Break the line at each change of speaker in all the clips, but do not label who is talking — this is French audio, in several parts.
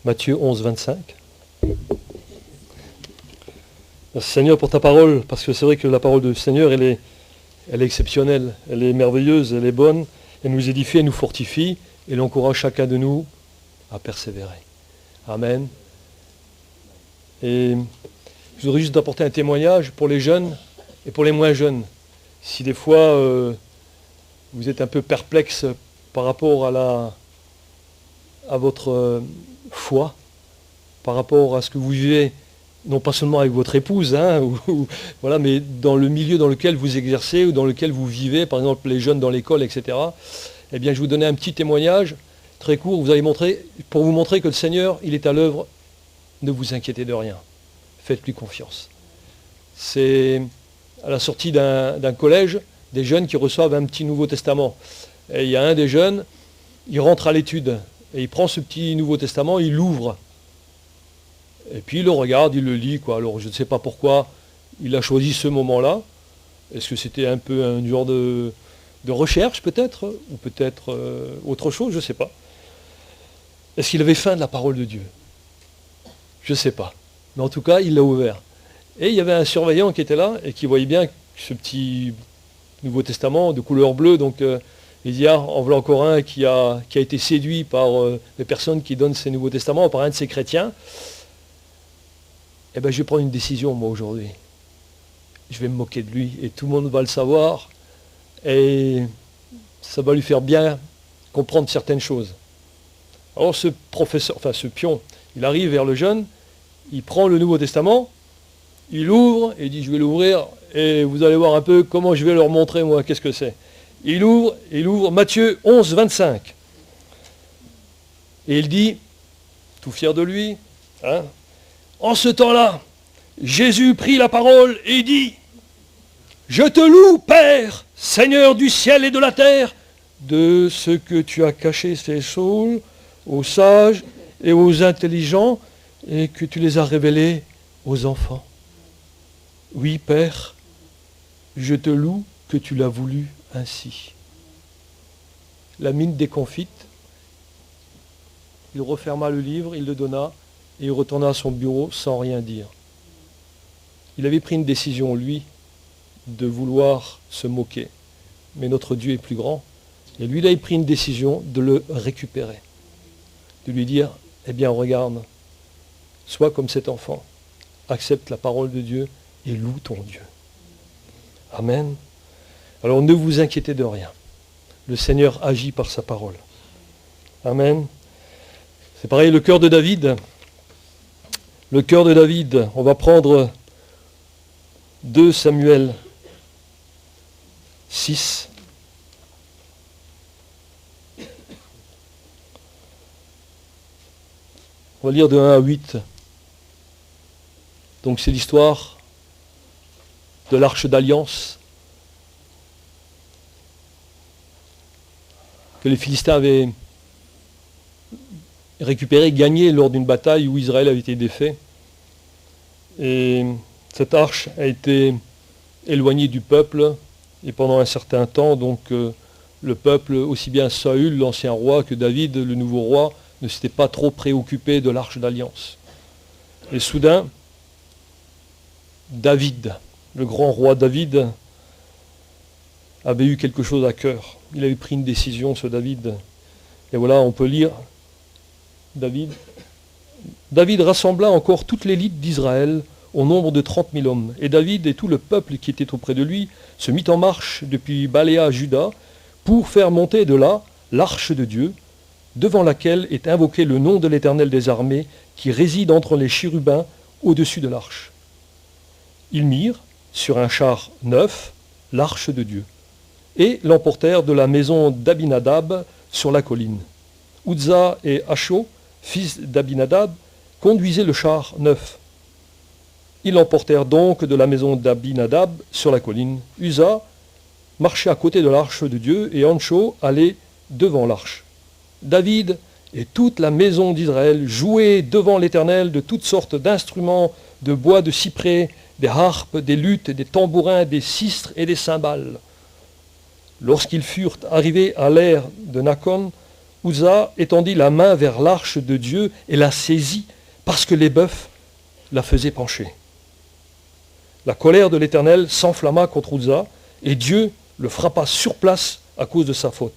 Matthieu 11, 25. Merci Seigneur pour ta parole, parce que c'est vrai que la parole du Seigneur, elle est exceptionnelle, elle est merveilleuse, elle est bonne, elle nous édifie, elle nous fortifie, et elle encourage chacun de nous à persévérer. Amen. Et je voudrais juste apporter un témoignage pour les jeunes et pour les moins jeunes. Si des fois vous êtes un peu perplexe par rapport à votre foi, par rapport à ce que vous vivez, non pas seulement avec votre épouse, voilà, mais dans le milieu dans lequel vous exercez ou dans lequel vous vivez, par exemple les jeunes dans l'école, etc. Eh bien, je vais vous donner un petit témoignage très court. Pour vous montrer que le Seigneur, il est à l'œuvre. Ne vous inquiétez de rien. Faites-lui confiance. C'est à la sortie d'un collège, des jeunes qui reçoivent un petit Nouveau Testament. Et il y a un des jeunes, il rentre à l'étude et il prend ce petit Nouveau Testament, il l'ouvre. Et puis il le regarde, il le lit, quoi. Alors je ne sais pas pourquoi il a choisi ce moment-là. Est-ce que c'était un peu un genre de recherche peut-être, ou peut-être autre chose, je ne sais pas. Est-ce qu'il avait faim de la parole de Dieu? Je ne sais pas. Mais en tout cas, il l'a ouvert. Et il y avait un surveillant qui était là et qui voyait bien ce petit Nouveau Testament de couleur bleue. Donc il dit, en voilà encore un qui a été séduit par les personnes qui donnent ces Nouveaux Testaments, par un de ces chrétiens. Eh bien, je vais prendre une décision, moi, aujourd'hui. Je vais me moquer de lui, et tout le monde va le savoir, et ça va lui faire bien comprendre certaines choses. Alors, ce pion, il arrive vers le jeune, il prend le Nouveau Testament, il ouvre, et il dit, je vais l'ouvrir, et vous allez voir un peu comment je vais leur montrer, moi, qu'est-ce que c'est. Il ouvre Matthieu 11, 25. Et il dit, tout fier de lui, en ce temps-là, Jésus prit la parole et dit, « Je te loue, Père, Seigneur du ciel et de la terre, de ce que tu as caché ces choses aux sages et aux intelligents, et que tu les as révélées aux enfants. Oui, Père, je te loue que tu l'as voulu ainsi. » La mine déconfite, il referma le livre, il le donna, et il retourna à son bureau sans rien dire. Il avait pris une décision, lui, de vouloir se moquer. Mais notre Dieu est plus grand. Et lui, il avait pris une décision de le récupérer. De lui dire, eh bien, regarde, sois comme cet enfant. Accepte la parole de Dieu et loue ton Dieu. Amen. Alors ne vous inquiétez de rien. Le Seigneur agit par sa parole. Amen. C'est pareil, le cœur de David. Le cœur de David, on va prendre 2 Samuel 6. On va lire de 1 à 8. Donc c'est l'histoire de l'Arche d'Alliance que les Philistins avaient récupéré, gagné lors d'une bataille où Israël avait été défait. Et cette arche a été éloignée du peuple, et pendant un certain temps, donc le peuple, aussi bien Saül, l'ancien roi, que David, le nouveau roi, ne s'était pas trop préoccupé de l'arche d'alliance. Et soudain, David, le grand roi David, avait eu quelque chose à cœur. Il avait pris une décision, ce David. Et voilà, on peut lire David rassembla encore toute l'élite d'Israël au nombre de 30 000 hommes. Et David et tout le peuple qui était auprès de lui se mit en marche depuis Baléa à Juda pour faire monter de là l'arche de Dieu, devant laquelle est invoqué le nom de l'Éternel des armées qui réside entre les chérubins au-dessus de l'arche. Ils mirent sur un char neuf l'arche de Dieu et l'emportèrent de la maison d'Abinadab sur la colline. Uzza et Acho, fils d'Abinadab, conduisaient le char neuf. Ils l'emportèrent donc de la maison d'Abinadab sur la colline. Uzza marchait à côté de l'arche de Dieu et Ancho allait devant l'arche. David et toute la maison d'Israël jouaient devant l'Éternel de toutes sortes d'instruments de bois de cyprès, des harpes, des luttes, des tambourins, des sistres et des cymbales. Lorsqu'ils furent arrivés à l'ère de Nakon, Uza étendit la main vers l'arche de Dieu et la saisit parce que les bœufs la faisaient pencher. La colère de l'Éternel s'enflamma contre Uza et Dieu le frappa sur place à cause de sa faute.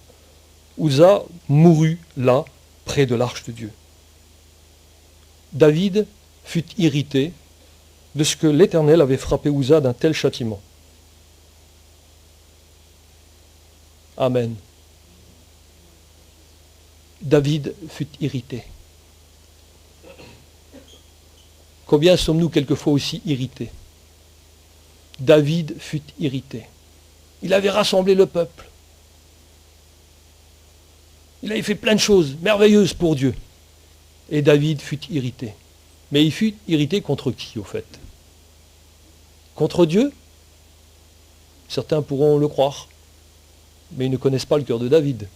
Uza mourut là, près de l'arche de Dieu. David fut irrité de ce que l'Éternel avait frappé Uza d'un tel châtiment. Amen. David fut irrité. Combien sommes-nous quelquefois aussi irrités? David fut irrité. Il avait rassemblé le peuple. Il avait fait plein de choses merveilleuses pour Dieu. Et David fut irrité. Mais il fut irrité contre qui, au fait? Contre Dieu? Certains pourront le croire. Mais ils ne connaissent pas le cœur de David.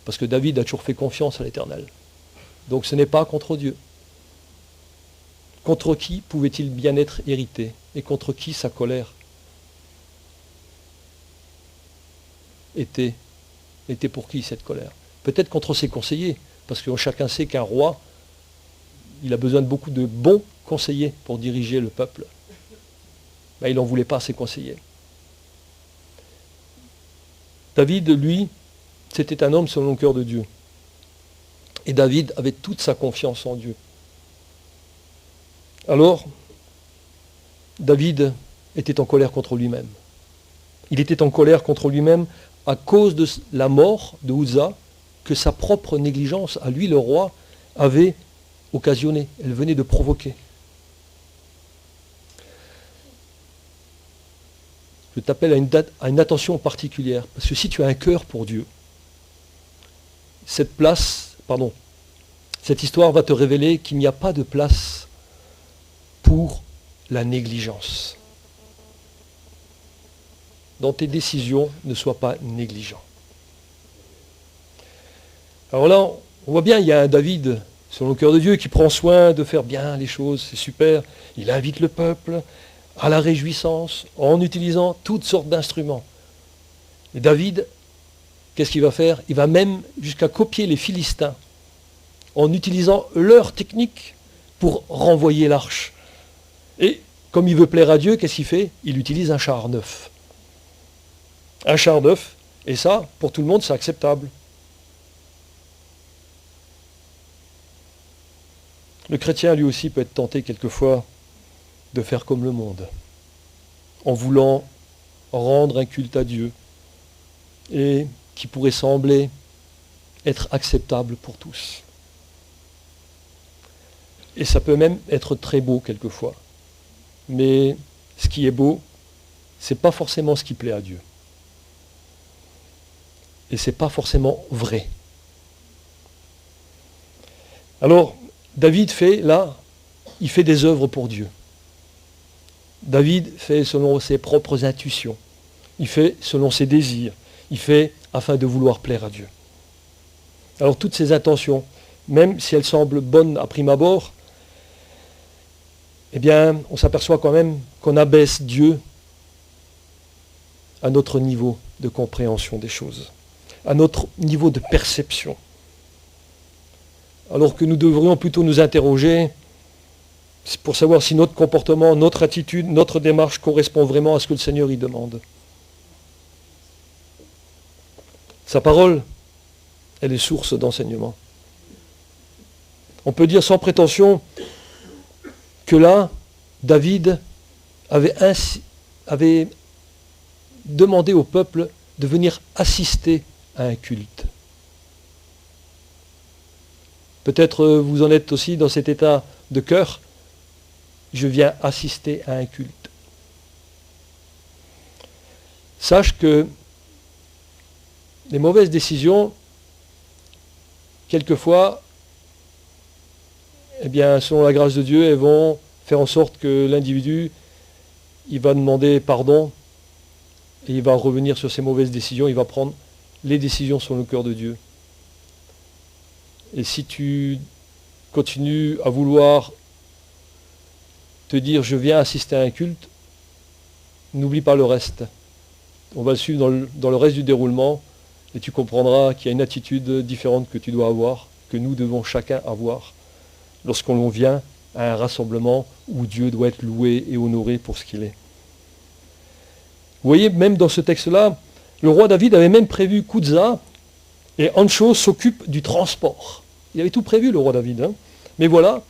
Parce que David a toujours fait confiance à l'Éternel. Donc ce n'est pas contre Dieu. Contre qui pouvait-il bien être irrité? Et contre qui sa colère était pour qui cette colère? Peut-être contre ses conseillers, parce que chacun sait qu'un roi, il a besoin de beaucoup de bons conseillers pour diriger le peuple. Ben, il n'en voulait pas à ses conseillers. David, lui, c'était un homme selon le cœur de Dieu. Et David avait toute sa confiance en Dieu. Alors, David était en colère contre lui-même. Il était en colère contre lui-même à cause de la mort de Uza que sa propre négligence, à lui le roi, avait occasionné. Elle venait de provoquer. Je t'appelle à une attention particulière, parce que si tu as un cœur pour Dieu, cette histoire va te révéler qu'il n'y a pas de place pour la négligence. Dans tes décisions, ne sois pas négligent. Alors là, on voit bien, il y a un David, selon le cœur de Dieu, qui prend soin de faire bien les choses, c'est super. Il invite le peuple à la réjouissance en utilisant toutes sortes d'instruments. Et David, qu'est-ce qu'il va faire? Il va même jusqu'à copier les Philistins en utilisant leur technique pour renvoyer l'arche. Et comme il veut plaire à Dieu, qu'est-ce qu'il fait? Il utilise un char neuf. Un char neuf, et ça, pour tout le monde, c'est acceptable. Le chrétien, lui aussi, peut être tenté quelquefois de faire comme le monde, en voulant rendre un culte à Dieu, et qui pourrait sembler être acceptable pour tous. Et ça peut même être très beau quelquefois. Mais ce qui est beau, ce n'est pas forcément ce qui plaît à Dieu. Et ce n'est pas forcément vrai. Alors, David il fait des œuvres pour Dieu. David fait selon ses propres intuitions. Il fait selon ses désirs. Il fait afin de vouloir plaire à Dieu. Alors toutes ces intentions, même si elles semblent bonnes à prime abord, eh bien, on s'aperçoit quand même qu'on abaisse Dieu à notre niveau de compréhension des choses, à notre niveau de perception. Alors que nous devrions plutôt nous interroger pour savoir si notre comportement, notre attitude, notre démarche correspond vraiment à ce que le Seigneur y demande. Sa parole, elle est source d'enseignement. On peut dire sans prétention que là, David avait demandé au peuple de venir assister à un culte. Peut-être vous en êtes aussi dans cet état de cœur. Je viens assister à un culte. Sache que les mauvaises décisions, quelquefois, eh bien, selon la grâce de Dieu, elles vont faire en sorte que l'individu, il va demander pardon et il va revenir sur ses mauvaises décisions, il va prendre les décisions sur le cœur de Dieu. Et si tu continues à vouloir te dire je viens assister à un culte, n'oublie pas le reste. On va le suivre dans le reste du déroulement. Et tu comprendras qu'il y a une attitude différente que tu dois avoir, que nous devons chacun avoir, lorsqu'on vient à un rassemblement où Dieu doit être loué et honoré pour ce qu'il est. Vous voyez, même dans ce texte-là, le roi David avait même prévu Kouza, et Ancho s'occupe du transport. Il avait tout prévu, le roi David. Mais voilà,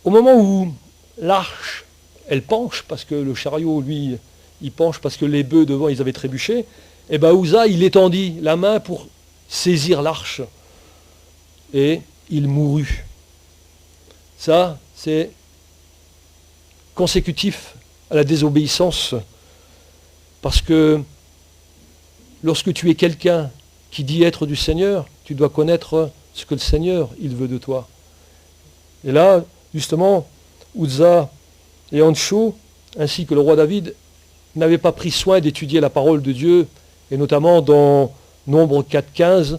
au moment où l'arche, elle penche, parce que le chariot, lui, il penche parce que les bœufs devant, ils avaient trébuché, et bien Ouza, il étendit la main pour saisir l'arche. Et il mourut. Ça, c'est consécutif à la désobéissance. Parce que lorsque tu es quelqu'un qui dit être du Seigneur, tu dois connaître ce que le Seigneur, il veut de toi. Et là, justement, Ouza et Ancho, ainsi que le roi David, n'avaient pas pris soin d'étudier la parole de Dieu, et notamment dans Nombre 4.15,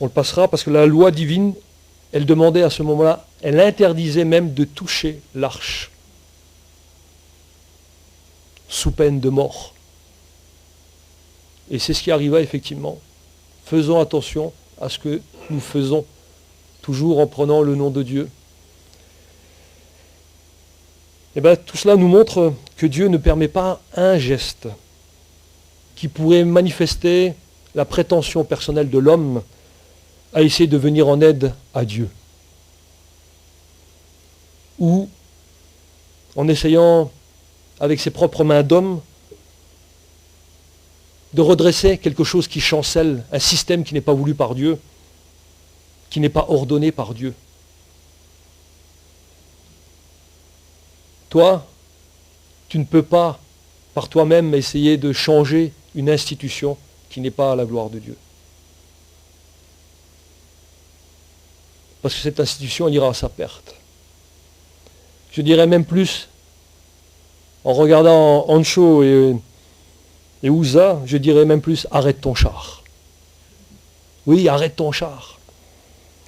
on le passera, parce que la loi divine, elle demandait à ce moment-là, elle interdisait même de toucher l'arche, sous peine de mort. Et c'est ce qui arriva effectivement. Faisons attention à ce que nous faisons, toujours en prenant le nom de Dieu. Et bien, tout cela nous montre que Dieu ne permet pas un geste qui pourrait manifester la prétention personnelle de l'homme à essayer de venir en aide à Dieu. Ou en essayant, avec ses propres mains d'homme, de redresser quelque chose qui chancelle, un système qui n'est pas voulu par Dieu, qui n'est pas ordonné par Dieu. Toi, tu ne peux pas, par toi-même, essayer de changer une institution qui n'est pas à la gloire de Dieu. Parce que cette institution, elle ira à sa perte. Je dirais même plus, en regardant Ancho et Ouza, je dirais même plus, arrête ton char. Oui, arrête ton char.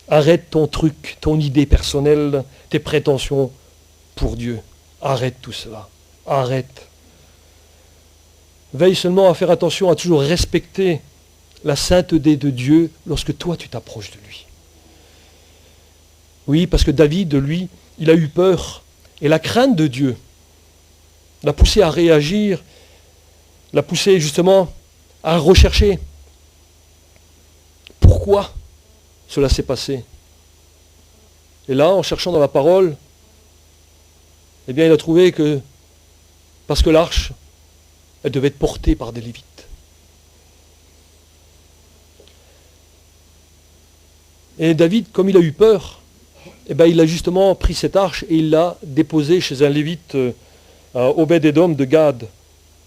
Arrête ton truc, ton idée personnelle, tes prétentions pour Dieu. Arrête tout cela. Arrête. Veille seulement à faire attention à toujours respecter la sainteté de Dieu lorsque toi tu t'approches de lui. Oui, parce que David, lui, il a eu peur. Et la crainte de Dieu l'a poussé à réagir, l'a poussé justement à rechercher pourquoi cela s'est passé. Et là, en cherchant dans la parole, eh bien, il a trouvé que, parce que l'arche, elle devait être portée par des Lévites. Et David, comme il a eu peur, eh bien, il a justement pris cette arche et il l'a déposée chez un Lévite, Obed-Édom de Gad.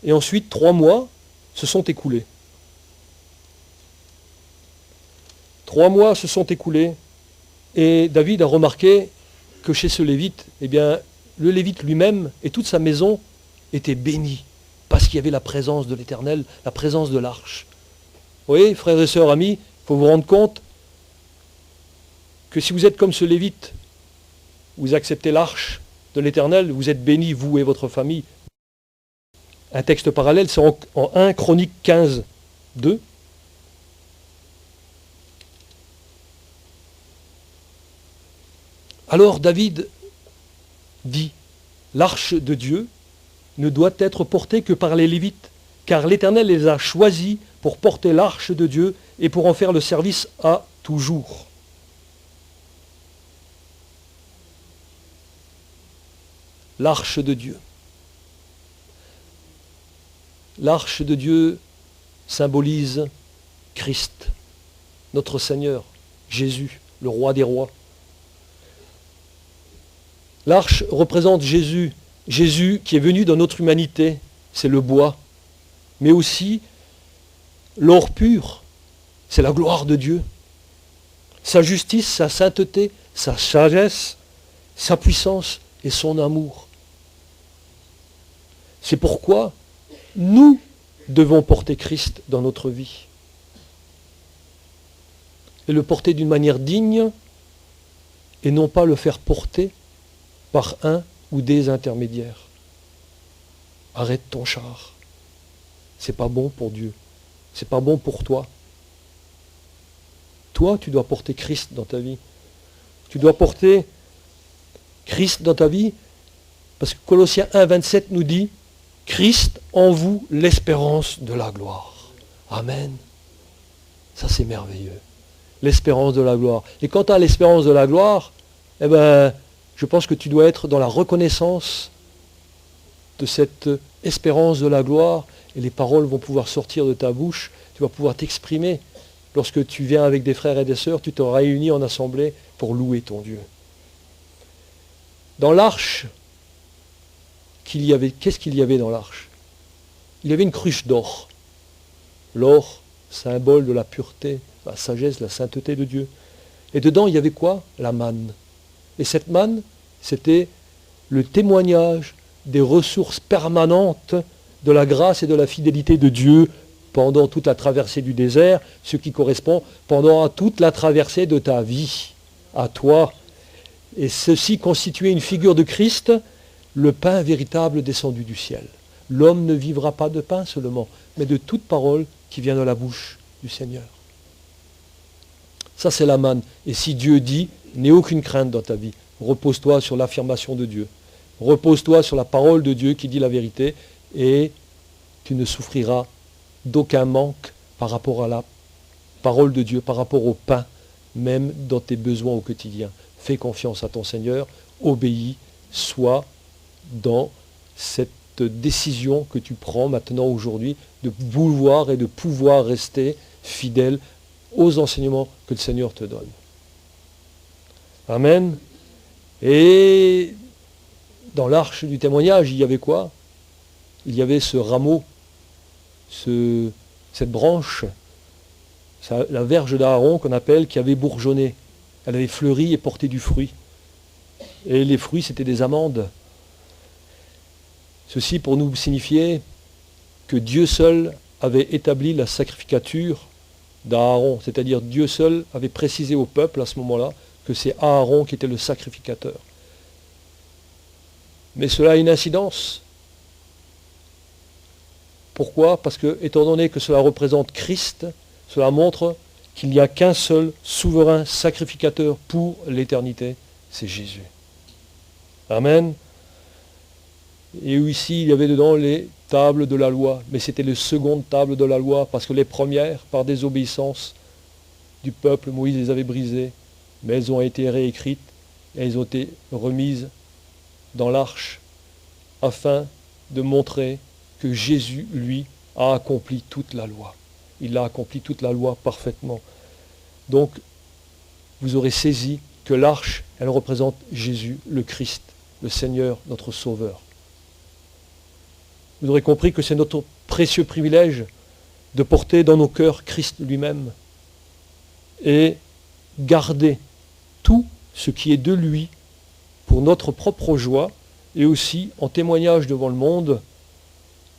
Et ensuite, 3 mois se sont écoulés. 3 mois se sont écoulés et David a remarqué que chez ce Lévite, eh bien, le Lévite lui-même et toute sa maison étaient bénis parce qu'il y avait la présence de l'Éternel, la présence de l'arche. Vous voyez, frères et sœurs, amis, il faut vous rendre compte que si vous êtes comme ce Lévite, vous acceptez l'arche de l'Éternel, vous êtes bénis, vous et votre famille. Un texte parallèle, c'est en 1 Chronique 15, 2. Alors David dit, l'arche de Dieu ne doit être portée que par les Lévites, car l'Éternel les a choisis pour porter l'arche de Dieu et pour en faire le service à toujours. L'arche de Dieu. L'arche de Dieu symbolise Christ, notre Seigneur, Jésus, le roi des rois. L'arche représente Jésus, Jésus qui est venu dans notre humanité, c'est le bois, mais aussi l'or pur, c'est la gloire de Dieu. Sa justice, sa sainteté, sa sagesse, sa puissance et son amour. C'est pourquoi nous devons porter Christ dans notre vie. Et le porter d'une manière digne et non pas le faire porter par un ou des intermédiaires. Arrête ton char. C'est pas bon pour Dieu. C'est pas bon pour toi. Toi, tu dois porter Christ dans ta vie. Tu dois porter Christ dans ta vie, parce que Colossiens 1, 27 nous dit « Christ en vous, l'espérance de la gloire. » Amen. Ça, c'est merveilleux. L'espérance de la gloire. Et quand tu as l'espérance de la gloire, eh ben, je pense que tu dois être dans la reconnaissance de cette espérance de la gloire, et les paroles vont pouvoir sortir de ta bouche, tu vas pouvoir t'exprimer. Lorsque tu viens avec des frères et des sœurs, tu te réunis en assemblée pour louer ton Dieu. Dans l'arche, qu'est-ce qu'il y avait dans l'arche? Il y avait une cruche d'or. L'or, symbole de la pureté, la sagesse, la sainteté de Dieu. Et dedans, il y avait quoi? La manne. Et cette manne, c'était le témoignage des ressources permanentes de la grâce et de la fidélité de Dieu pendant toute la traversée du désert, ce qui correspond pendant toute la traversée de ta vie, à toi. Et ceci constituait une figure de Christ, le pain véritable descendu du ciel. L'homme ne vivra pas de pain seulement, mais de toute parole qui vient de la bouche du Seigneur. Ça, c'est la manne. Et si Dieu dit, n'aie aucune crainte dans ta vie, repose-toi sur l'affirmation de Dieu. Repose-toi sur la parole de Dieu qui dit la vérité, et tu ne souffriras d'aucun manque par rapport à la parole de Dieu, par rapport au pain, même dans tes besoins au quotidien. Fais confiance à ton Seigneur, obéis, sois dans cette décision que tu prends maintenant aujourd'hui de vouloir et de pouvoir rester fidèle aux enseignements que le Seigneur te donne. Amen. Et dans l'arche du témoignage, il y avait quoi? Il y avait ce rameau, cette branche, la verge d'Aaron qu'on appelle, qui avait bourgeonné. Elle avait fleuri et porté du fruit. Et les fruits, c'était des amandes. Ceci pour nous signifier que Dieu seul avait établi la sacrificature d'Aaron. C'est-à-dire Dieu seul avait précisé au peuple à ce moment-là que c'est Aaron qui était le sacrificateur. Mais cela a une incidence. Pourquoi? Parce que, étant donné que cela représente Christ, cela montre qu'il n'y a qu'un seul souverain sacrificateur pour l'éternité, c'est Jésus. Amen. Et ici, il y avait dedans les tables de la loi, mais c'était les secondes tables de la loi, parce que les premières, par désobéissance du peuple, Moïse les avait brisées, mais elles ont été réécrites et elles ont été remises dans l'arche, afin de montrer que Jésus, lui, a accompli toute la loi. Il a accompli toute la loi parfaitement. Donc, vous aurez saisi que l'arche, elle représente Jésus, le Christ, le Seigneur, notre Sauveur. Vous aurez compris que c'est notre précieux privilège de porter dans nos cœurs Christ lui-même et garder tout ce qui est de lui pour notre propre joie et aussi en témoignage devant le monde.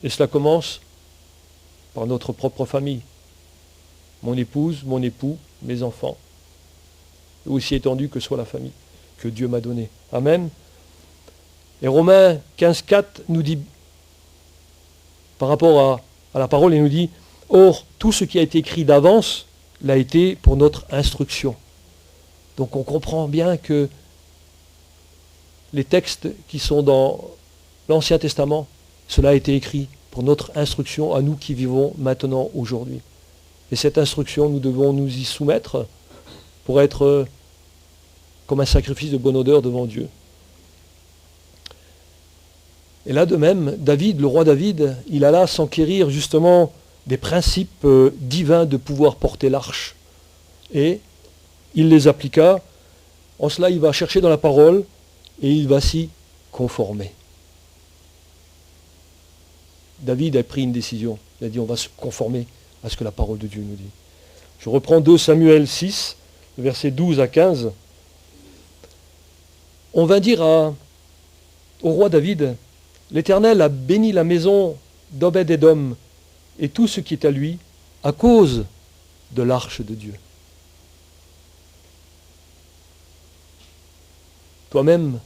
Et cela commence par notre propre famille. Mon épouse, mon époux, mes enfants. Aussi étendu que soit la famille que Dieu m'a donnée. Amen. Et Romains 15,4 nous dit, par rapport à la parole, il nous dit, « Or, tout ce qui a été écrit d'avance l'a été pour notre instruction. » Donc on comprend bien que les textes qui sont dans l'Ancien Testament, cela a été écrit pour notre instruction à nous qui vivons maintenant, aujourd'hui. Et cette instruction, nous devons nous y soumettre pour être comme un sacrifice de bonne odeur devant Dieu. Et là de même, David, le roi David, il alla s'enquérir justement des principes divins de pouvoir porter l'arche. Et il les appliqua. En cela, il va chercher dans la parole et il va s'y conformer. David a pris une décision. Il a dit, on va se conformer à ce que la parole de Dieu nous dit. Je reprends 2 Samuel 6, versets 12 à 15. On va dire au roi David, l'Éternel a béni la maison d'Obed-Édom et tout ce qui est à lui à cause de l'arche de Dieu. Toi-même,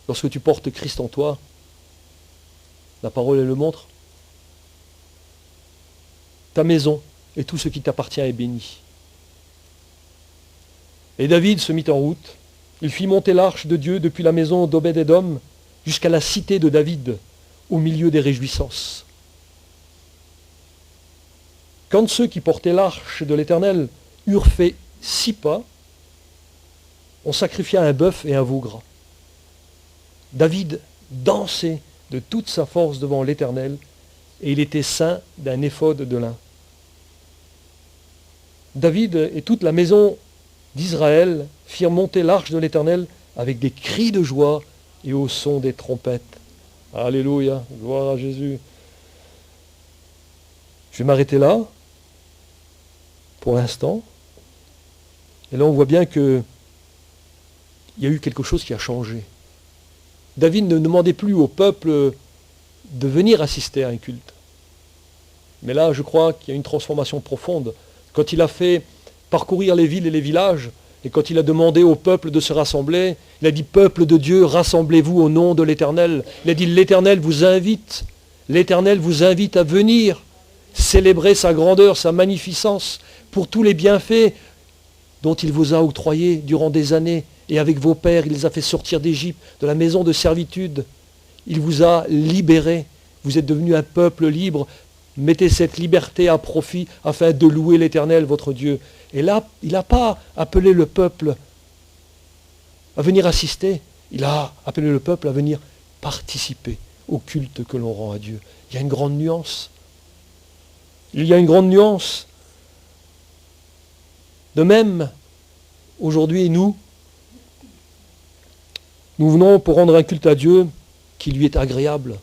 lorsque tu portes Christ en toi, la parole elle le montre, ta maison et tout ce qui t'appartient est béni. Et David se mit en route. Il fit monter l'arche de Dieu depuis la maison d'Obed-Édom jusqu'à la cité de David, au milieu des réjouissances. Quand ceux qui portaient l'arche de l'Éternel eurent fait 6 pas, on sacrifia un bœuf et un veau gras. David dansait de toute sa force devant l'Éternel, et il était ceint d'un éphod de lin. David et toute la maison d'Israël firent monter l'arche de l'Éternel avec des cris de joie et au son des trompettes. Alléluia, gloire à Jésus. Je vais m'arrêter là, pour l'instant. Et là, on voit bien qu'il y a eu quelque chose qui a changé. David ne demandait plus au peuple de venir assister à un culte. Mais là, je crois qu'il y a une transformation profonde. Quand il a fait parcourir les villes et les villages, et quand il a demandé au peuple de se rassembler, il a dit, peuple de Dieu, rassemblez-vous au nom de l'Éternel. Il a dit, l'Éternel vous invite à venir célébrer sa grandeur, sa magnificence, pour tous les bienfaits dont il vous a octroyés durant des années. Et avec vos pères, il les a fait sortir d'Égypte, de la maison de servitude. Il vous a libérés. Vous êtes devenus un peuple libre. Mettez cette liberté à profit afin de louer l'Éternel, votre Dieu. Et là, il n'a pas appelé le peuple à venir assister. Il a appelé le peuple à venir participer au culte que l'on rend à Dieu. Il y a une grande nuance. Il y a une grande nuance. De même, aujourd'hui, nous venons pour rendre un culte à Dieu qui lui est agréable.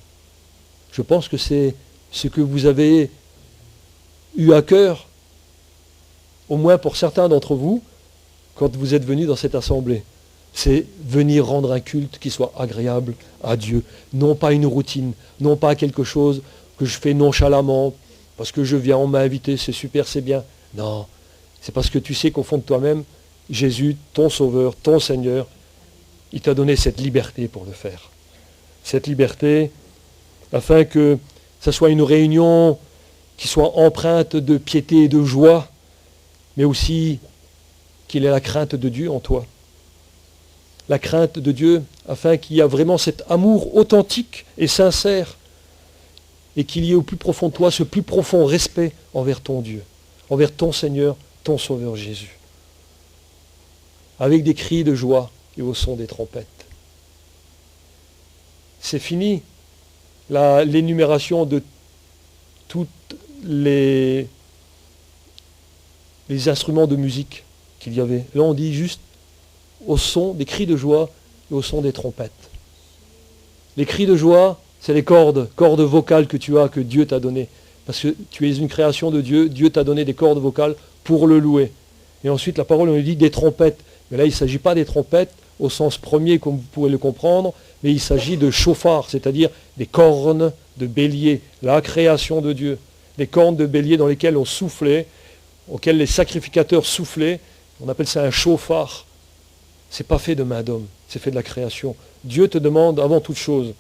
Je pense que c'est ce que vous avez eu à cœur, au moins pour certains d'entre vous, quand vous êtes venus dans cette assemblée. C'est venir rendre un culte qui soit agréable à Dieu. Non pas une routine, non pas quelque chose que je fais nonchalamment, parce que je viens, on m'a invité, c'est super, c'est bien. Non, c'est parce que tu sais qu'au fond de toi-même, Jésus, ton Sauveur, ton Seigneur, il t'a donné cette liberté pour le faire. Cette liberté, afin que ça soit une réunion qui soit empreinte de piété et de joie, mais aussi qu'il ait la crainte de Dieu en toi. La crainte de Dieu, afin qu'il y ait vraiment cet amour authentique et sincère, et qu'il y ait au plus profond de toi ce plus profond respect envers ton Dieu, envers ton Seigneur, ton Sauveur Jésus. Avec des cris de joie et au son des trompettes. C'est fini l'énumération de tous les instruments de musique qu'il y avait. Là, on dit juste au son des cris de joie et au son des trompettes. Les cris de joie, c'est les cordes vocales que tu as, que Dieu t'a données. Parce que tu es une création de Dieu, Dieu t'a donné des cordes vocales pour le louer. Et ensuite, la parole, on lui dit des trompettes. Mais là, il ne s'agit pas des trompettes au sens premier, comme vous pouvez le comprendre, mais il s'agit de chauffards, c'est-à-dire des cornes de bélier, la création de Dieu. Des cornes de bélier dans lesquelles on soufflait, auxquelles les sacrificateurs soufflaient. On appelle ça un chauffard. Ce n'est pas fait de main d'homme, c'est fait de la création. Dieu te demande avant toute chose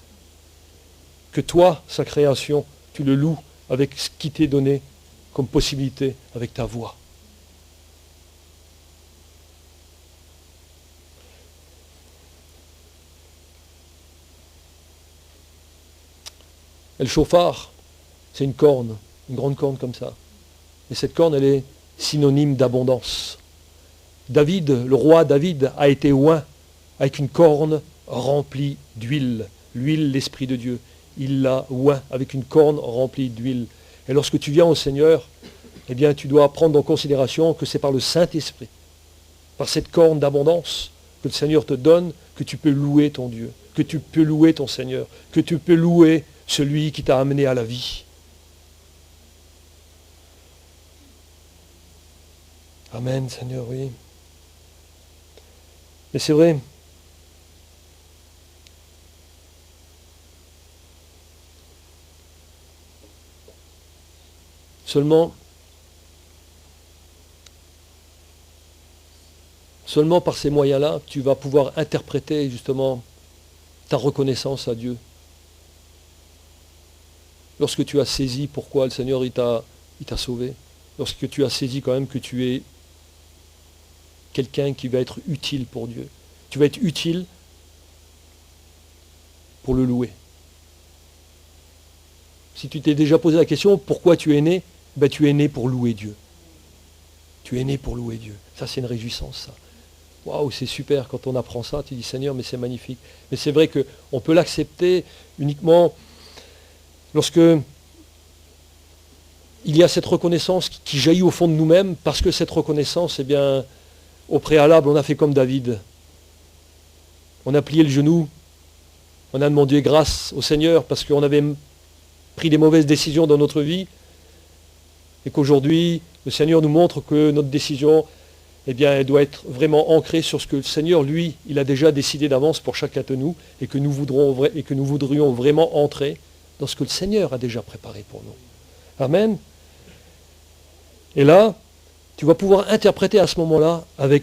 que toi, sa création, tu le loues avec ce qui t'est donné comme possibilité, avec ta voix. Et le chauffard, c'est une corne, une grande corne comme ça. Et cette corne, elle est synonyme d'abondance. David, le roi David, a été oint avec une corne remplie d'huile. L'huile, l'Esprit de Dieu. Il l'a oint avec une corne remplie d'huile. Et lorsque tu viens au Seigneur, eh bien, tu dois prendre en considération que c'est par le Saint-Esprit, par cette corne d'abondance que le Seigneur te donne, que tu peux louer ton Dieu, que tu peux louer ton Seigneur, que tu peux louer celui qui t'a amené à la vie. Amen, Seigneur, oui. Mais c'est vrai. Seulement par ces moyens-là, tu vas pouvoir interpréter justement ta reconnaissance à Dieu. Lorsque tu as saisi pourquoi le Seigneur il t'a sauvé, lorsque tu as saisi quand même que tu es quelqu'un qui va être utile pour Dieu. Tu vas être utile pour le louer. Si tu t'es déjà posé la question, pourquoi tu es né? Ben, tu es né pour louer Dieu. Tu es né pour louer Dieu. Ça, c'est une réjouissance, ça. Waouh, c'est super quand on apprend ça. Tu dis, Seigneur, mais c'est magnifique. Mais c'est vrai qu'on peut l'accepter uniquement lorsque il y a cette reconnaissance qui jaillit au fond de nous-mêmes, parce que cette reconnaissance, eh bien, au préalable, on a fait comme David. On a plié le genou, on a demandé grâce au Seigneur parce qu'on avait pris des mauvaises décisions dans notre vie, et qu'aujourd'hui, le Seigneur nous montre que notre décision, eh bien, elle doit être vraiment ancrée sur ce que le Seigneur, lui, il a déjà décidé d'avance pour chacun de nous, et que nous voudrions vraiment entrer dans ce que le Seigneur a déjà préparé pour nous. Amen. Et là, tu vas pouvoir interpréter à ce moment-là avec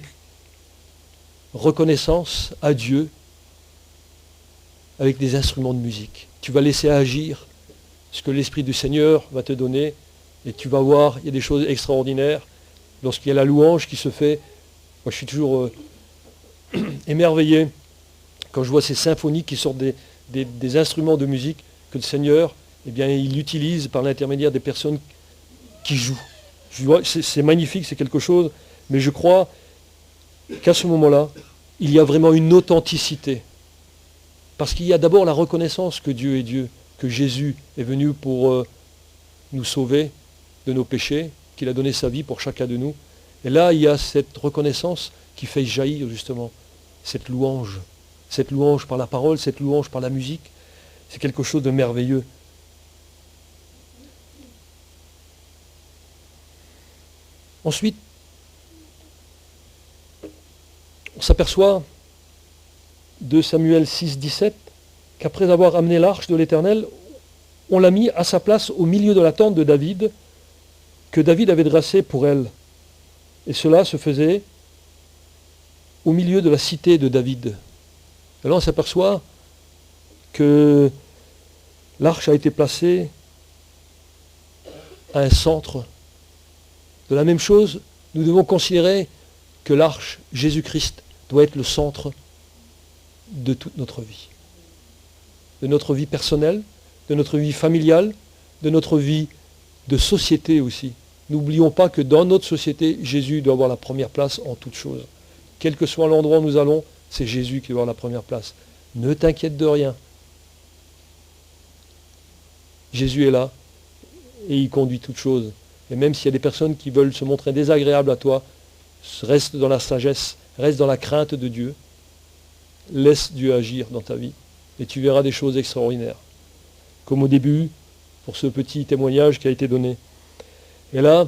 reconnaissance à Dieu, avec des instruments de musique. Tu vas laisser agir ce que l'Esprit du Seigneur va te donner, et tu vas voir, il y a des choses extraordinaires. Lorsqu'il y a la louange qui se fait, moi je suis toujours émerveillé quand je vois ces symphonies qui sortent des instruments de musique que le Seigneur, eh bien, il utilise par l'intermédiaire des personnes qui jouent. C'est magnifique, c'est quelque chose, mais je crois qu'à ce moment-là, il y a vraiment une authenticité. Parce qu'il y a d'abord la reconnaissance que Dieu est Dieu, que Jésus est venu pour nous sauver de nos péchés, qu'il a donné sa vie pour chacun de nous. Et là, il y a cette reconnaissance qui fait jaillir justement cette louange par la parole, cette louange par la musique. C'est quelque chose de merveilleux. Ensuite, on s'aperçoit de Samuel 6, 17, qu'après avoir amené l'arche de l'Éternel, on l'a mis à sa place au milieu de la tente de David, que David avait dressée pour elle. Et cela se faisait au milieu de la cité de David. Et là, on s'aperçoit que l'arche a été placée à un centre. De la même chose, nous devons considérer que l'arche, Jésus-Christ, doit être le centre de toute notre vie. De notre vie personnelle, de notre vie familiale, de notre vie de société aussi. N'oublions pas que dans notre société, Jésus doit avoir la première place en toutes choses. Quel que soit l'endroit où nous allons, c'est Jésus qui doit avoir la première place. Ne t'inquiète de rien. Jésus est là et il conduit toutes choses. Et même s'il y a des personnes qui veulent se montrer désagréables à toi, reste dans la sagesse, reste dans la crainte de Dieu. Laisse Dieu agir dans ta vie et tu verras des choses extraordinaires. Comme au début, pour ce petit témoignage qui a été donné. Et là,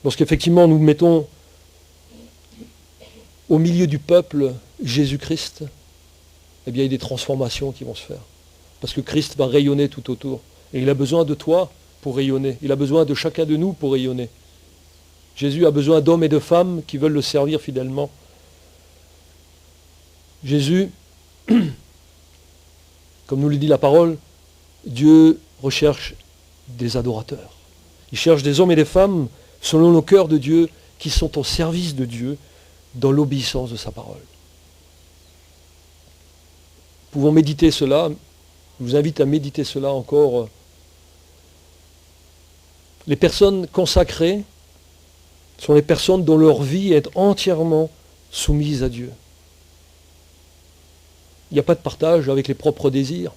lorsqu'effectivement nous mettons au milieu du peuple Jésus-Christ, eh bien il y a des transformations qui vont se faire. Parce que Christ va rayonner tout autour. Et il a besoin de toi pour rayonner. Il a besoin de chacun de nous pour rayonner. Jésus a besoin d'hommes et de femmes qui veulent le servir fidèlement. Jésus, comme nous le dit la parole, Dieu recherche des adorateurs. Il cherche des hommes et des femmes selon le cœur de Dieu qui sont au service de Dieu dans l'obéissance de sa parole. Nous pouvons méditer cela. Je vous invite à méditer cela encore. Les personnes consacrées sont les personnes dont leur vie est entièrement soumise à Dieu. Il n'y a pas de partage avec les propres désirs.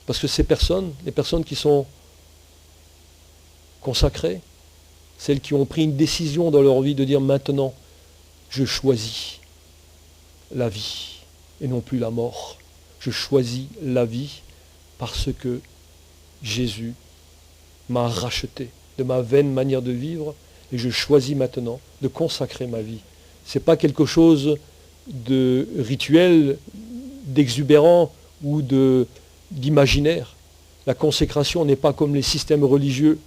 Parce que ces personnes, les personnes qui sont consacrées, celles qui ont pris une décision dans leur vie de dire maintenant, je choisis la vie et non plus la mort. Je choisis la vie parce que Jésus m'a racheté de ma vaine manière de vivre et je choisis maintenant de consacrer ma vie. Ce n'est pas quelque chose de rituel, d'exubérant ou d'imaginaire. La consécration n'est pas comme les systèmes religieux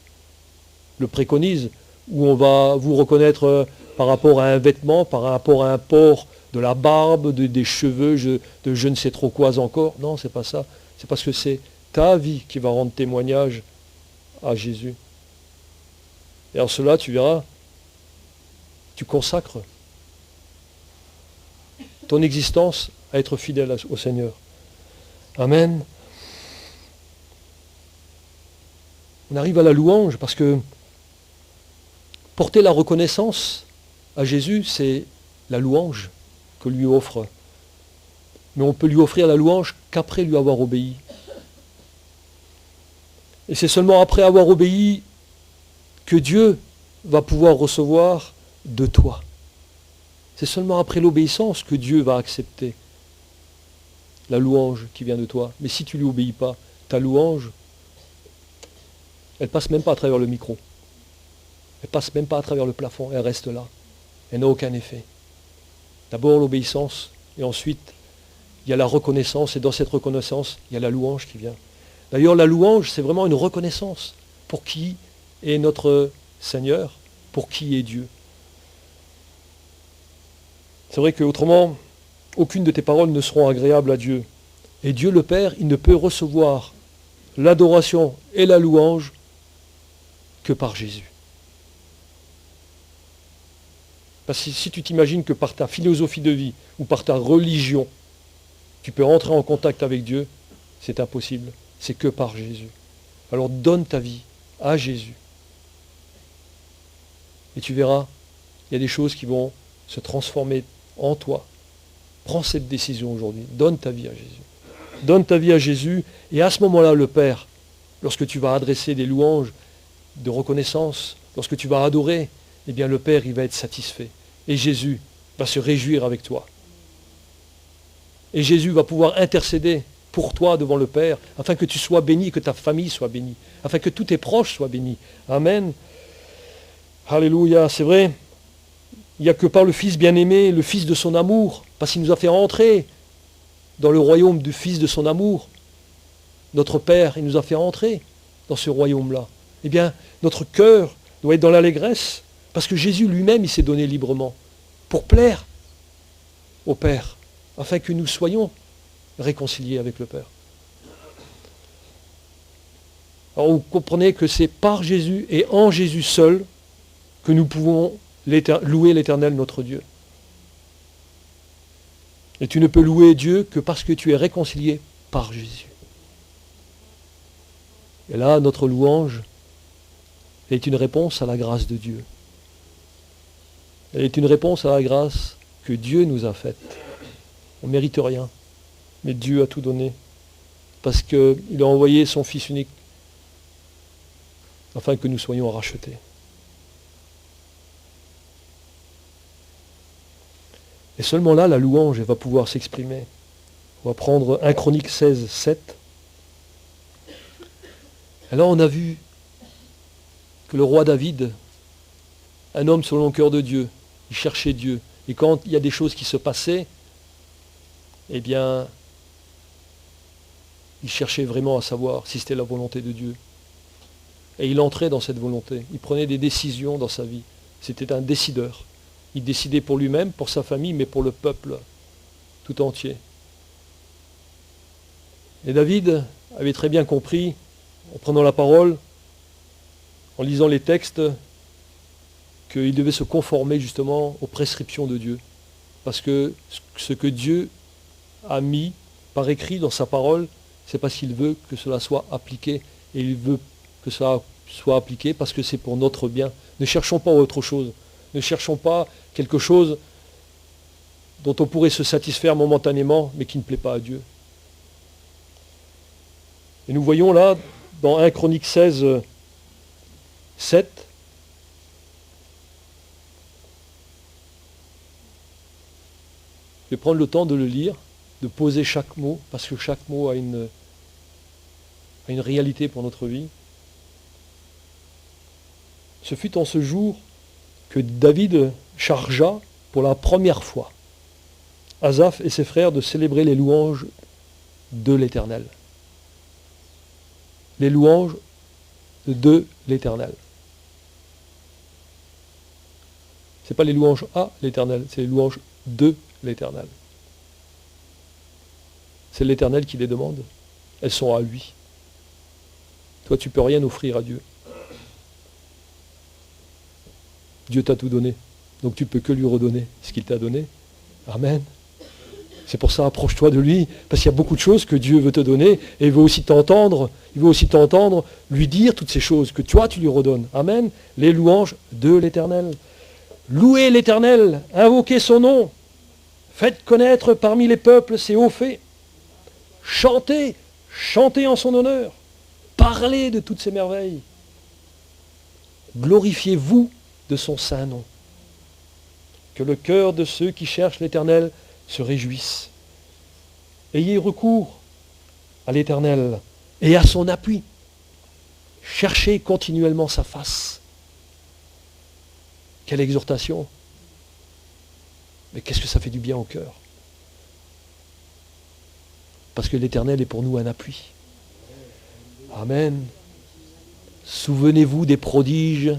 le préconisent, où on va vous reconnaître par rapport à un vêtement, par rapport à un port de la barbe, des cheveux, de je ne sais trop quoi encore. Non, c'est pas ça. C'est parce que c'est ta vie qui va rendre témoignage à Jésus. Et en cela, tu verras, tu consacres ton existence à être fidèle au Seigneur. Amen. On arrive à la louange parce que porter la reconnaissance à Jésus, c'est la louange que lui offre. Mais on peut lui offrir la louange qu'après lui avoir obéi. Et c'est seulement après avoir obéi que Dieu va pouvoir recevoir de toi. C'est seulement après l'obéissance que Dieu va accepter la louange qui vient de toi. Mais si tu ne lui obéis pas, ta louange, elle passe même pas à travers le micro. Elle passe même pas à travers le plafond. Elle reste là. Elle n'a aucun effet. D'abord l'obéissance et ensuite il y a la reconnaissance et dans cette reconnaissance, il y a la louange qui vient. D'ailleurs, la louange, c'est vraiment une reconnaissance pour qui est notre Seigneur, pour qui est Dieu. C'est vrai qu'autrement, aucune de tes paroles ne seront agréables à Dieu. Et Dieu le Père, il ne peut recevoir l'adoration et la louange que par Jésus. Parce que si tu t'imagines que par ta philosophie de vie ou par ta religion, tu peux entrer en contact avec Dieu, c'est impossible. C'est que par Jésus. Alors donne ta vie à Jésus. Et tu verras, il y a des choses qui vont se transformer en toi. Prends cette décision aujourd'hui. Donne ta vie à Jésus. Donne ta vie à Jésus. Et à ce moment-là, le Père, lorsque tu vas adresser des louanges de reconnaissance, lorsque tu vas adorer, eh bien le Père, il va être satisfait. Et Jésus va se réjouir avec toi. Et Jésus va pouvoir intercéder pour toi devant le Père, afin que tu sois béni, que ta famille soit bénie, afin que tous tes proches soient bénis. Amen. Alléluia, c'est vrai. Il n'y a que par le Fils bien-aimé, le Fils de son amour, parce qu'il nous a fait rentrer dans le royaume du Fils de son amour. Notre Père, il nous a fait rentrer dans ce royaume-là. Eh bien, notre cœur doit être dans l'allégresse, parce que Jésus lui-même, il s'est donné librement, pour plaire au Père, afin que nous soyons réconciliés avec le Père. Alors vous comprenez que c'est par Jésus et en Jésus seul que nous pouvons louer l'Éternel notre Dieu. Et tu ne peux louer Dieu que parce que tu es réconcilié par Jésus. Et là, notre louange est une réponse à la grâce de Dieu. Elle est une réponse à la grâce que Dieu nous a faite. On ne mérite rien, mais Dieu a tout donné, parce qu'il a envoyé son Fils unique, afin que nous soyons rachetés. Et seulement là, la louange va pouvoir s'exprimer. On va prendre 1 Chroniques 16, 7. Et là, on a vu que le roi David, un homme selon le cœur de Dieu, il cherchait Dieu. Et quand il y a des choses qui se passaient, eh bien, il cherchait vraiment à savoir si c'était la volonté de Dieu. Et il entrait dans cette volonté. Il prenait des décisions dans sa vie. C'était un décideur. Il décidait pour lui-même, pour sa famille, mais pour le peuple tout entier. Et David avait très bien compris, en prenant la parole, en lisant les textes, qu'il devait se conformer justement aux prescriptions de Dieu. Parce que ce que Dieu a mis par écrit dans sa parole, c'est parce qu'il veut que cela soit appliqué. Et il veut que ça soit appliqué parce que c'est pour notre bien. Ne cherchons pas autre chose. Ne cherchons pas quelque chose dont on pourrait se satisfaire momentanément, mais qui ne plaît pas à Dieu. Et nous voyons là, dans 1 Chroniques 16, 7, je vais prendre le temps de le lire, de poser chaque mot, parce que chaque mot a une réalité pour notre vie. Ce fut en ce jour que David chargea pour la première fois Asaph et ses frères de célébrer les louanges de l'Éternel. Les louanges de l'Éternel. Ce n'est pas les louanges à l'Éternel, c'est les louanges de l'Éternel. C'est l'Éternel qui les demande. Elles sont à lui. Toi, tu ne peux rien offrir à Dieu. Dieu t'a tout donné. Donc tu ne peux que lui redonner ce qu'il t'a donné. Amen. C'est pour ça, approche-toi de lui, parce qu'il y a beaucoup de choses que Dieu veut te donner, et il veut aussi t'entendre lui dire toutes ces choses que toi, tu lui redonnes. Amen. Les louanges de l'Éternel. Louez l'Éternel, invoquez son nom, faites connaître parmi les peuples ses hauts faits. Chantez, chantez en son honneur, parlez de toutes ses merveilles. Glorifiez-vous de son saint nom. Que le cœur de ceux qui cherchent l'Éternel se réjouisse. Ayez recours à l'Éternel et à son appui. Cherchez continuellement sa face. Quelle exhortation! Mais qu'est-ce que ça fait du bien au cœur? Parce que l'Éternel est pour nous un appui. Amen. Souvenez-vous des prodiges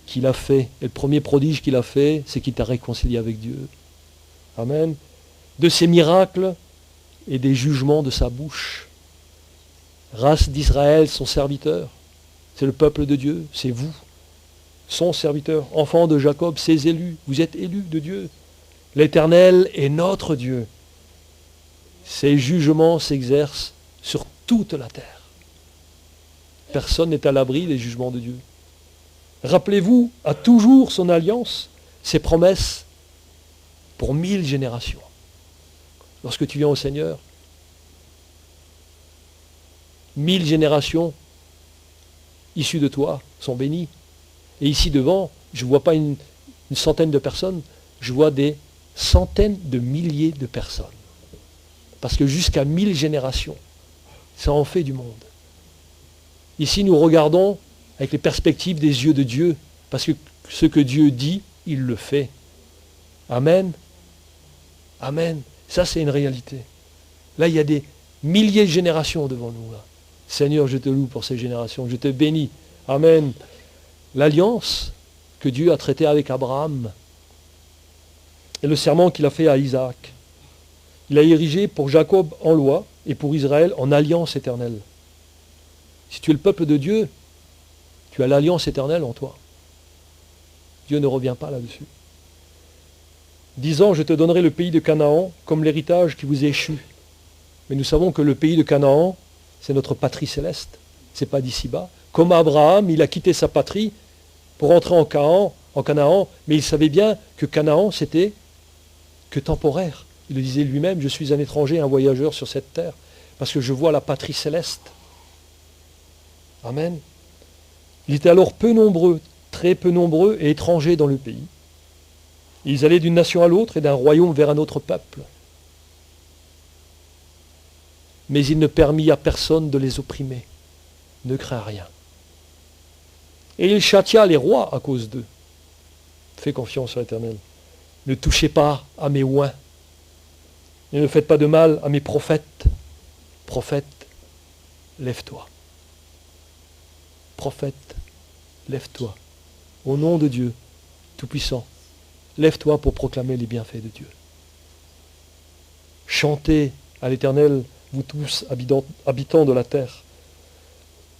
qu'il a fait. Et le premier prodige qu'il a fait, c'est qu'il t'a réconcilié avec Dieu. Amen. De ses miracles et des jugements de sa bouche. Race d'Israël, son serviteur. C'est le peuple de Dieu, c'est vous. Son serviteur, enfant de Jacob, ses élus. Vous êtes élus de Dieu. L'Éternel est notre Dieu. Ses jugements s'exercent sur toute la terre. Personne n'est à l'abri des jugements de Dieu. Rappelez-vous à toujours son alliance, ses promesses pour 1000 générations. Lorsque tu viens au Seigneur, 1000 générations issues de toi sont bénies. Et ici devant, je ne vois pas une centaine de personnes, je vois des centaines de milliers de personnes. Parce que jusqu'à 1000 générations, ça en fait du monde. Ici, nous regardons avec les perspectives des yeux de Dieu, parce que ce que Dieu dit, il le fait. Amen. Amen. Ça, c'est une réalité. Là, il y a des milliers de générations devant nous. Là. Seigneur, je te loue pour ces générations. Je te bénis. Amen. L'alliance que Dieu a traitée avec Abraham et le serment qu'il a fait à Isaac. Il a érigé pour Jacob en loi et pour Israël en alliance éternelle. Si tu es le peuple de Dieu, tu as l'alliance éternelle en toi. Dieu ne revient pas là-dessus. Disant, je te donnerai le pays de Canaan comme l'héritage qui vous est échu. Mais nous savons que le pays de Canaan, c'est notre patrie céleste. Ce n'est pas d'ici-bas. Comme Abraham, il a quitté sa patrie pour entrer en Canaan, mais il savait bien que Canaan, c'était que temporaire. Il le disait lui-même, je suis un étranger, un voyageur sur cette terre, parce que je vois la patrie céleste. Amen. Ils étaient alors peu nombreux, très peu nombreux et étrangers dans le pays. Ils allaient d'une nation à l'autre et d'un royaume vers un autre peuple. Mais il ne permit à personne de les opprimer. Ne crains rien. Et il châtia les rois à cause d'eux. Fais confiance à l'Éternel. Ne touchez pas à mes oints. Et ne faites pas de mal à mes prophètes. Prophète, lève-toi. Prophète, lève-toi. Au nom de Dieu, Tout-Puissant, lève-toi pour proclamer les bienfaits de Dieu. Chantez à l'Éternel, vous tous habitants de la terre.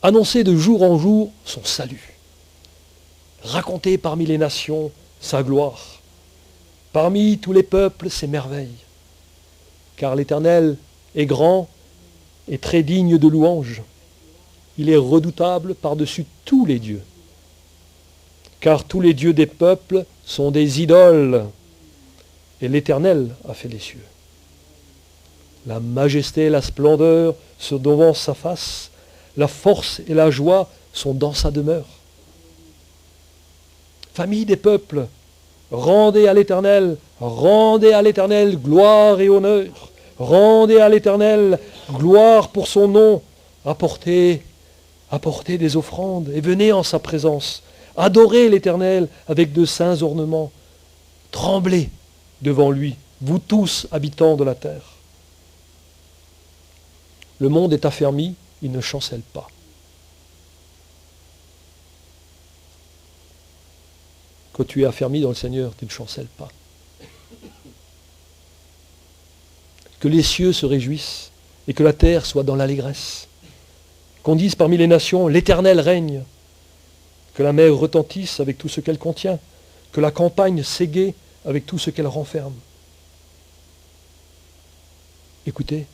Annoncez de jour en jour son salut. Racontez parmi les nations sa gloire. Parmi tous les peuples ses merveilles. Car l'Éternel est grand et très digne de louange. Il est redoutable par-dessus tous les dieux. Car tous les dieux des peuples sont des idoles. Et l'Éternel a fait les cieux. La majesté et la splendeur sont devant sa face. La force et la joie sont dans sa demeure. Famille des peuples, rendez à l'Éternel gloire et honneur. Rendez à l'Éternel gloire pour son nom. Apportez des offrandes et venez en sa présence. Adorez l'Éternel avec de saints ornements. Tremblez devant lui, vous tous habitants de la terre. Le monde est affermi, il ne chancelle pas. Quand tu es affermi dans le Seigneur, tu ne chancelles pas. Que les cieux se réjouissent et que la terre soit dans l'allégresse. Qu'on dise parmi les nations, l'Éternel règne. Que la mer retentisse avec tout ce qu'elle contient. que la campagne s'égaie avec tout ce qu'elle renferme. Écoutez,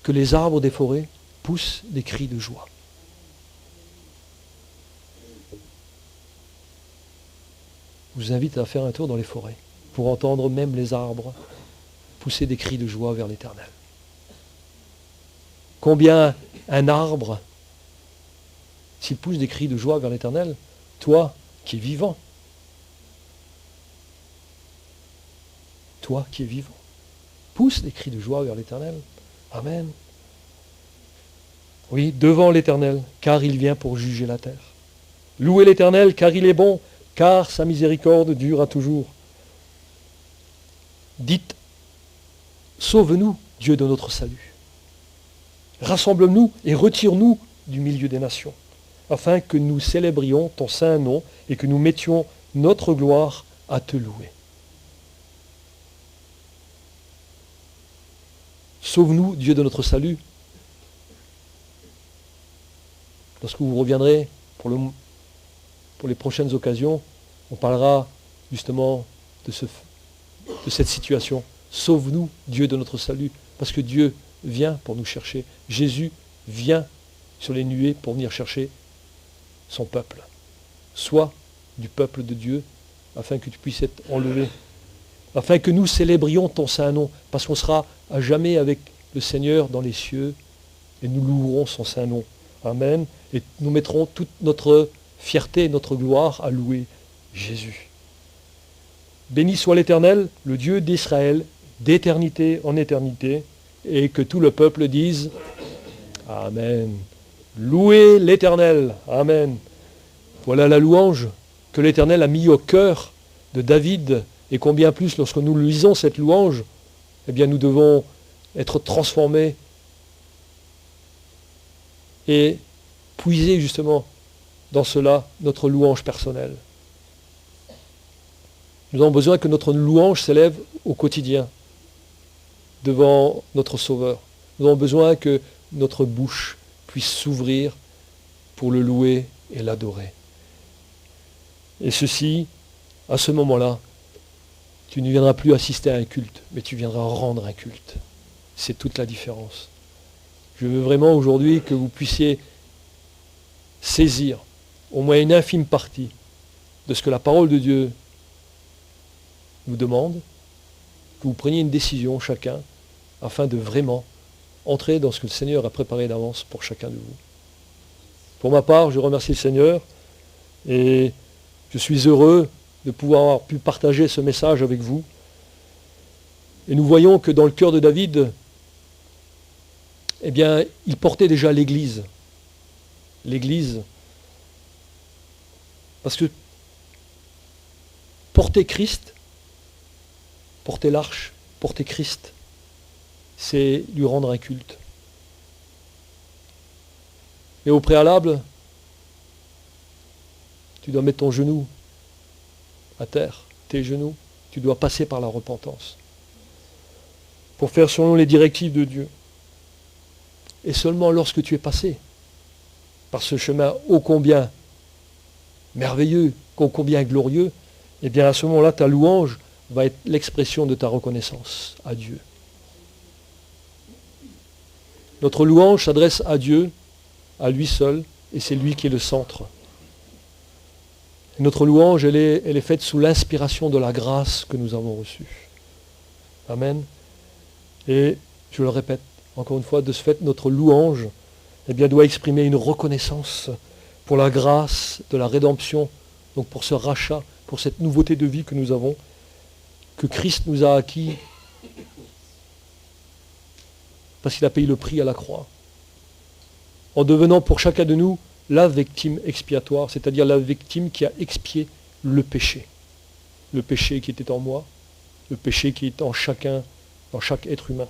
que les arbres des forêts poussent des cris de joie. Je vous invite à faire un tour dans les forêts pour entendre même les arbres pousser des cris de joie vers l'Éternel. Combien un arbre, s'il pousse des cris de joie vers l'Éternel, toi qui es vivant, pousse des cris de joie vers l'Éternel. Amen. Oui, devant l'Éternel, car il vient pour juger la terre. Louez l'Éternel, car il est bon, car sa miséricorde dure à toujours. Dites, sauve-nous, Dieu de notre salut. Rassemble-nous et retire-nous du milieu des nations, afin que nous célébrions ton saint nom et que nous mettions notre gloire à te louer. Sauve-nous, Dieu de notre salut. Lorsque vous reviendrez pour les prochaines occasions, on parlera justement de cette situation. Sauve-nous, Dieu de notre salut, parce que Dieu vient pour nous chercher. Jésus vient sur les nuées pour venir chercher son peuple. Sois du peuple de Dieu, afin que tu puisses être enlevé, afin que nous célébrions ton saint nom, parce qu'on sera à jamais avec le Seigneur dans les cieux, et nous louerons son saint nom. Amen. Et nous mettrons toute notre fierté et notre gloire à louer Jésus. Béni soit l'Éternel, le Dieu d'Israël, d'éternité en éternité, et que tout le peuple dise Amen. Louez l'Éternel. Amen. Voilà la louange que l'Éternel a mis au cœur de David, et combien plus lorsque nous lisons cette louange, eh bien nous devons être transformés et puiser justement dans cela notre louange personnelle. Nous avons besoin que notre louange s'élève au quotidien devant notre Sauveur. Nous avons besoin que notre bouche puisse s'ouvrir pour le louer et l'adorer. Et ceci, à ce moment-là, tu ne viendras plus assister à un culte, mais tu viendras rendre un culte. C'est toute la différence. Je veux vraiment aujourd'hui que vous puissiez saisir au moins une infime partie de ce que la parole de Dieu nous demande, que vous preniez une décision chacun, afin de vraiment entrer dans ce que le Seigneur a préparé d'avance pour chacun de vous. Pour ma part, je remercie le Seigneur et je suis heureux de pouvoir avoir pu partager ce message avec vous. Et nous voyons que dans le cœur de David, eh bien, il portait déjà l'Église. L'Église. Parce que porter Christ, porter l'arche, porter Christ, c'est lui rendre un culte. Mais au préalable, tu dois mettre ton genou à terre, tes genoux, tu dois passer par la repentance pour faire selon les directives de Dieu. Et seulement lorsque tu es passé par ce chemin ô combien merveilleux, ô combien glorieux, eh bien à ce moment-là, ta louange va être l'expression de ta reconnaissance à Dieu. Notre louange s'adresse à Dieu, à lui seul, et c'est lui qui est le centre. Et notre louange, elle est faite sous l'inspiration de la grâce que nous avons reçue. Amen. Et je le répète, encore une fois, de ce fait, notre louange eh bien, doit exprimer une reconnaissance pour la grâce de la rédemption, donc pour ce rachat, pour cette nouveauté de vie que nous avons, que Christ nous a acquis, parce qu'il a payé le prix à la croix, en devenant pour chacun de nous la victime expiatoire, c'est-à-dire la victime qui a expié le péché qui était en moi, le péché qui est en chacun, dans chaque être humain.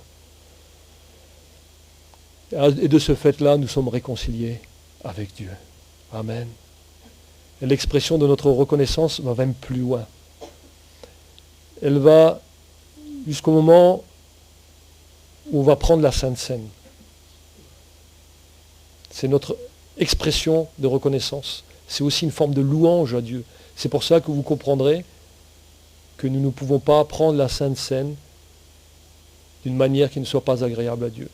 Et de ce fait-là, nous sommes réconciliés avec Dieu. Amen. Et l'expression de notre reconnaissance va même plus loin. Elle va jusqu'au moment où on va prendre la Sainte Seine. C'est notre expression de reconnaissance. C'est aussi une forme de louange à Dieu. C'est pour ça que vous comprendrez que nous ne pouvons pas prendre la Sainte Seine d'une manière qui ne soit pas agréable à Dieu.